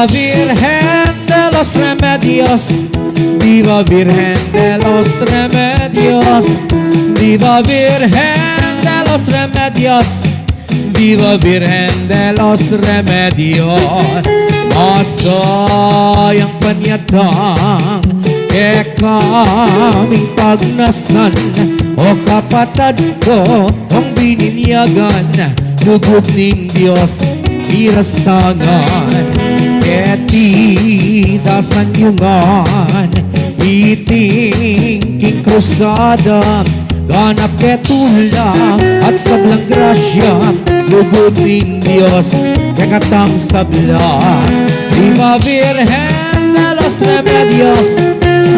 Viva Virgen de los Remedios, Viva Virgen de los Remedios, Viva Virgen de los Remedios, Viva Virgen de los Remedios. Masayang panyadang kaming pagnasan, o kapatid ko ang bininyagan, lugod ning Diyos irastangan, ketida sanyungan, iting king krusada, ganap ketula at sablang grasya, lugod ning Diyos kakatang sabla. Viva Virgen de los Remedios,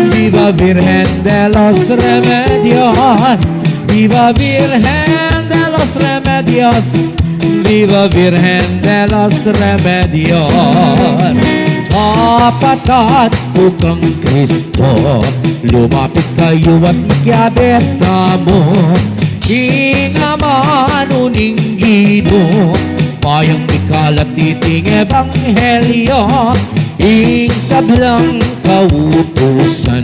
Viva Virgen de los Remedios, Viva Virgen de los Remedios, Viva Virgen de los Remedios. Kapatid ko kang Kristo, lumapit kayo at magyabeta mo, hinaman uning Gino, payang ikalat titing ebanghelyo, ing sablang kautusan,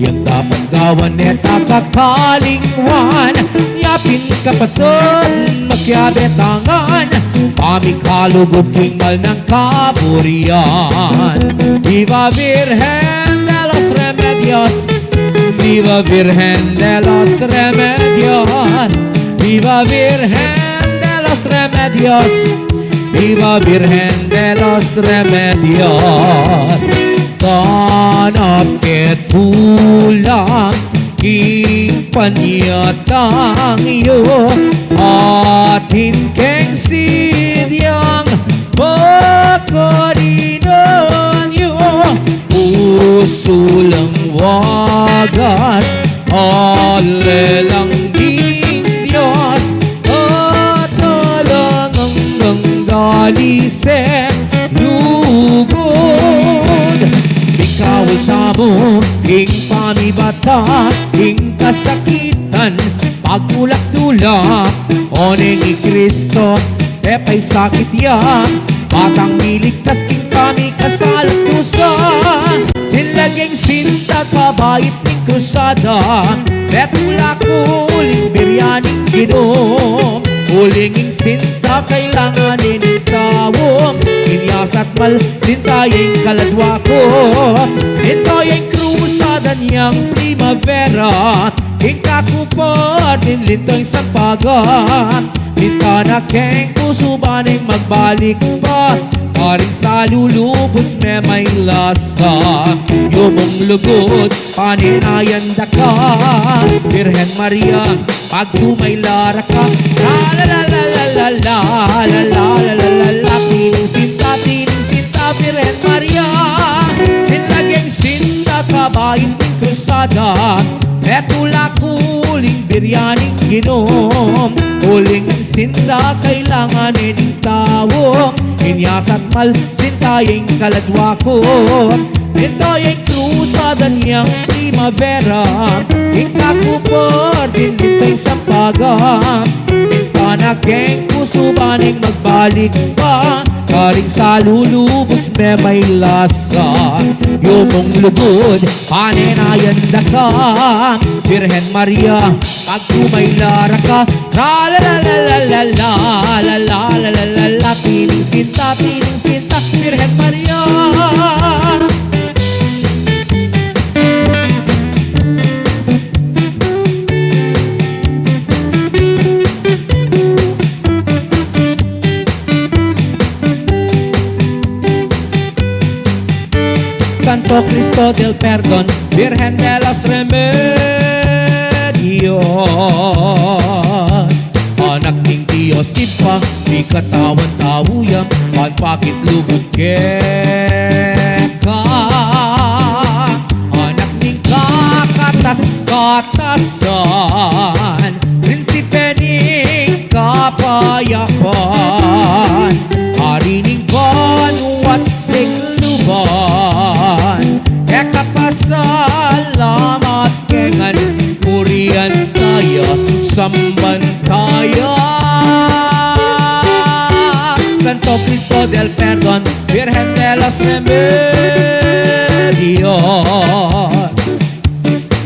yang dapat gawan neta kakalingwan, yapin kapatid magyabetangan, pamikalugod tingmal ng kaburian. Viva Virgen de los Remedios, Viva Virgen de los Remedios, Viva Virgen de los Remedios, Viva Virgen de los Remedios. Tanap ketulang king panyatang iyo, atin keng sidyang pagkarinan iyo, usulang wagas alelang king Diyos, at alangang nanggalise lugod. Ikaw ay tamo, ing pamibata, ing kasakitan, pagtulak-tulak, oneng i Kristo, epay sakit ya, batang miligtas king kami kasalat pusa, silaging sinta kabayit ning krusada, betulak uling biryaning ginom, ulinging sinta kailanganin ng tawong, inyasat mal sintayeng kaladwa ko, ito'y krusada niyang primavera, ikakupad din lito'y sampagan, minta na keng puso ba ning magbalik pa, paring sa lulubos may lasa, yumong lugod paninayan da ka, Virgen Maria pag tumaylara ka, la la la la la la la la la la la la la, tining sinta Virgen Maria, sinlaging sinta kabayin ng krusada, etulak uling biryaning ginom, uling sinta kailangan ng tao, inyasat mal sintayeng kaladwa ko, ito'y krusada niyang primavera, ikakupor din dito'y sampagan, minta na keng puso ba ning magbalik pa, karing sa lulubos may lasa, yumong lugod paninayan da ka, Virgen Maria pag tumaylara ka, la la la la la la la la la la la la, pining sinta Virgen Maria. Santo Cristo del Perdón, Virgen de los Remedios, anak ning Diyos ipa, di katawan-tawuyam, panpakit lugod keka, anak ning kakatas-katasan, prinsipe ning kapayapan, hari ning banuat sing luban, ekapasalamat kengan purian kaya samban kaya. Santo Santo Cristo del Perdón, Virgen de los Remedios.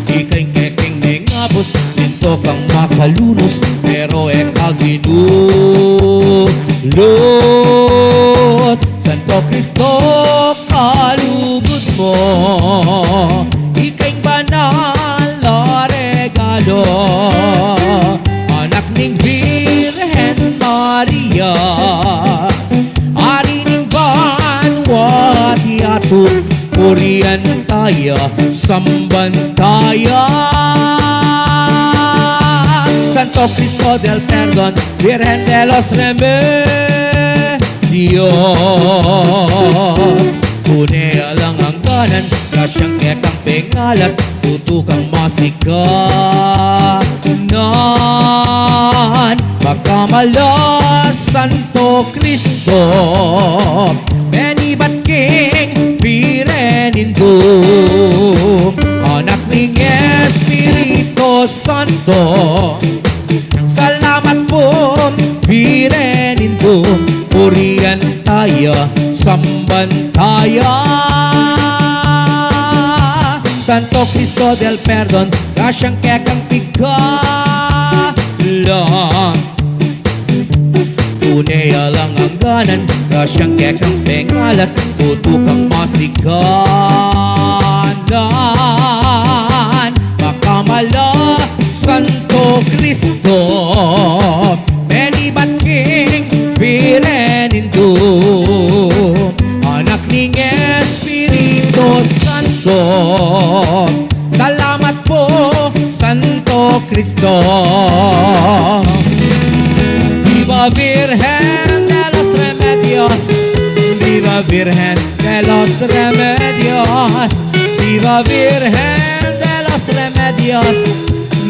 Ika'y keking nengabos, minto kang makalunos, pero ginulot. Santo Cristo, kalugod mo, ika'y banal na regalo, anak ning Virgen Maria, ari ning banwa ti ato, purian tayo, samban tayo. Santo Cristo del Perdón, Virgen de los Remedios. Tunay lang ang kanan, kasyang kekang pengalat, tutukang masikanan. Pagkamalas, Santo Cristo, Benibat King, Virenindo, anak ning Espiritu Santo. Salamat po, Virenindo, purian tayo, samban tayo. Santo Cristo del Perdón, kasyang kekang pigalang. Tunay lang ang ganan, kasyang kekang pengalat, tutukang masiganan. Makamala, Santo Cristo, Benibat King, Virenindo, anak ning Espiritu Santo. Salamat po, Santo Cristo. Viva Virgen de los Remedios, Viva Virgen de los Remedios, Viva Virgen de los Remedios,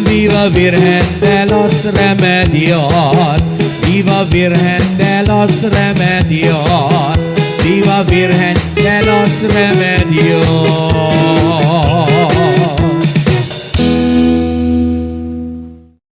Viva Virgen de los Remedios, Viva Virgen de los Remedios, Viva Virgen de los Remedios.